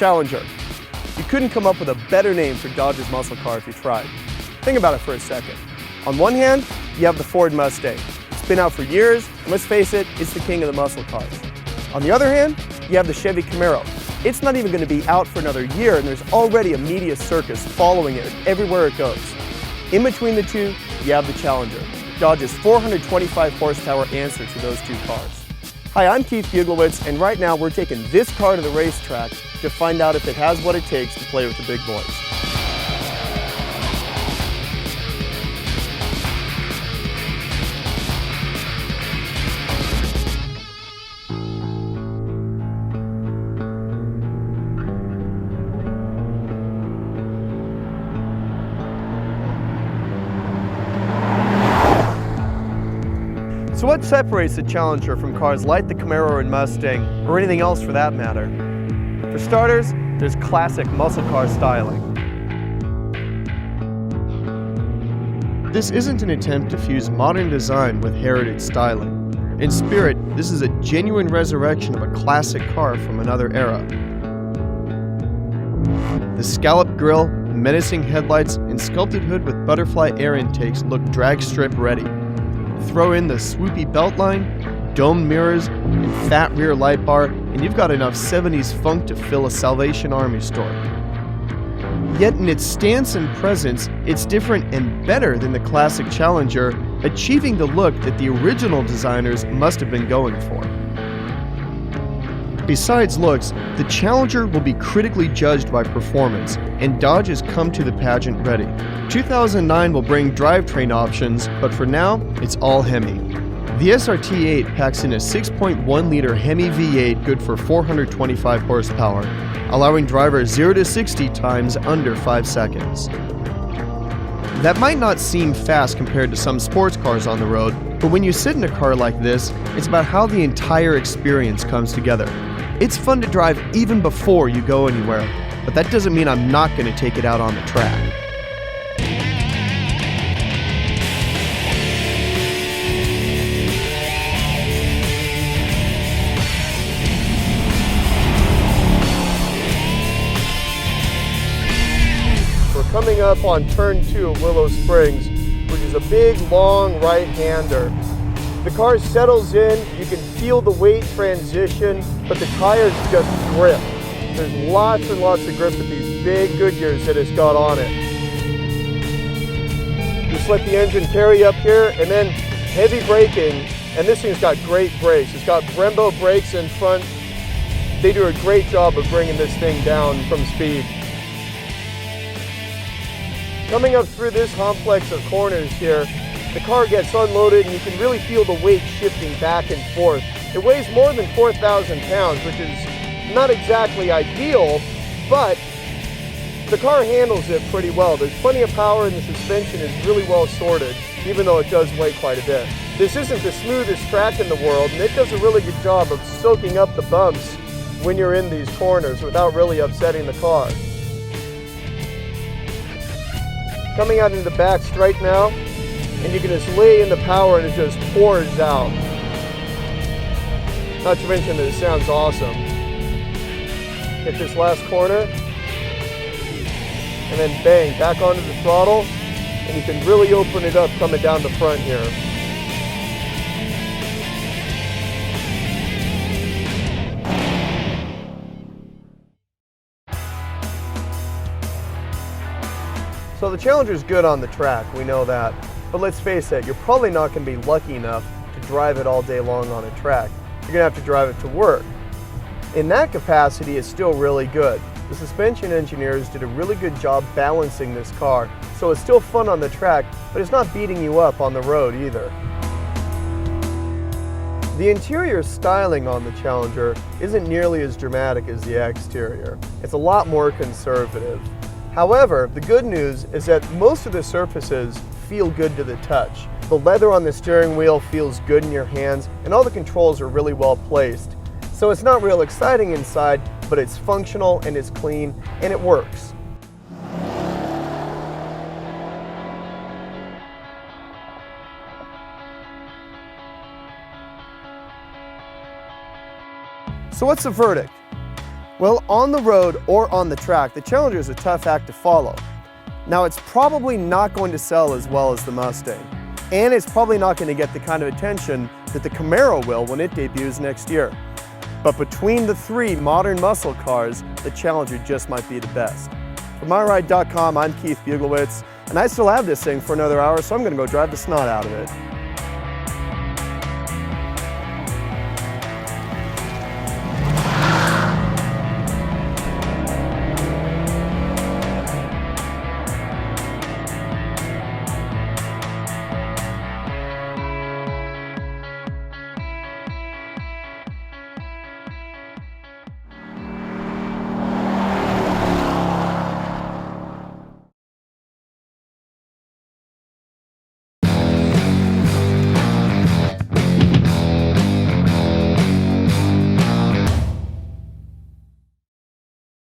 Challenger. You couldn't come up with a better name for Dodge's muscle car if you tried. Think about it for a second. On one hand, you have the Ford Mustang. It's been out for years, and let's face it, it's the king of the muscle cars. On the other hand, you have the Chevy Camaro. It's not even going to be out for another year, and there's already a media circus following it everywhere it goes. In between the two, you have the Challenger, Dodge's 425 horsepower answer to those two cars. Hi, I'm Keith Buglowitz, and right now we're taking this car to the racetrack to find out if it has what it takes to play with the big boys. So what separates the Challenger from cars like the Camaro and Mustang, or anything else for that matter? For starters, there's classic muscle car styling. This isn't an attempt to fuse modern design with heritage styling. In spirit, this is a genuine resurrection of a classic car from another era. The scalloped grille, menacing headlights, and sculpted hood with butterfly air intakes look drag strip ready. Throw in the swoopy beltline, domed mirrors, and fat rear light bar, and you've got enough 70s funk to fill a Salvation Army store. Yet in its stance and presence, it's different and better than the classic Challenger, achieving the look that the original designers must have been going for. Besides looks, the Challenger will be critically judged by performance, and Dodge has come to the pageant ready. 2009 will bring drivetrain options, but for now, it's all Hemi. The SRT8 packs in a 6.1-liter Hemi V8 good for 425 horsepower, allowing drivers 0 to 60 times under 5 seconds. That might not seem fast compared to some sports cars on the road, but when you sit in a car like this, it's about how the entire experience comes together. It's fun to drive even before you go anywhere, but that doesn't mean I'm not going to take it out on the track. We're coming up on turn 2 of Willow Springs, which is a big, long right-hander. The car settles in, you can feel the weight transition, but the tires just grip. There's lots and lots of grip with these big Goodyears that it's got on it. Just let the engine carry up here, and then heavy braking, and this thing's got great brakes. It's got Brembo brakes in front. They do a great job of bringing this thing down from speed. Coming up through this complex of corners here, the car gets unloaded and you can really feel the weight shifting back and forth. It weighs more than 4,000 pounds, which is not exactly ideal, but the car handles it pretty well. There's plenty of power and the suspension is really well sorted, even though it does weigh quite a bit. This isn't the smoothest track in the world, and it does a really good job of soaking up the bumps when you're in these corners without really upsetting the car. Coming out into the back straight now, and you can just lay in the power and it just pours out. Not to mention that it sounds awesome. Hit this last corner, and then bang, back onto the throttle, and you can really open it up coming down the front here. So the Challenger's good on the track, we know that. But let's face it, you're probably not going to be lucky enough to drive it all day long on a track. You're going to have to drive it to work. In that capacity, it's still really good. The suspension engineers did a really good job balancing this car, so it's still fun on the track, but it's not beating you up on the road either. The interior styling on the Challenger isn't nearly as dramatic as the exterior. It's a lot more conservative. However, the good news is that most of the surfaces feel good to the touch. The leather on the steering wheel feels good in your hands, and all the controls are really well placed. So it's not real exciting inside, but it's functional and it's clean and it works. So what's the verdict? Well, on the road or on the track, the Challenger is a tough act to follow. Now, it's probably not going to sell as well as the Mustang, and it's probably not going to get the kind of attention that the Camaro will when it debuts next year. But between the three modern muscle cars, the Challenger just might be the best. For MyRide.com, I'm Keith Buglewitz, and I still have this thing for another hour, so I'm going to go drive the snot out of it.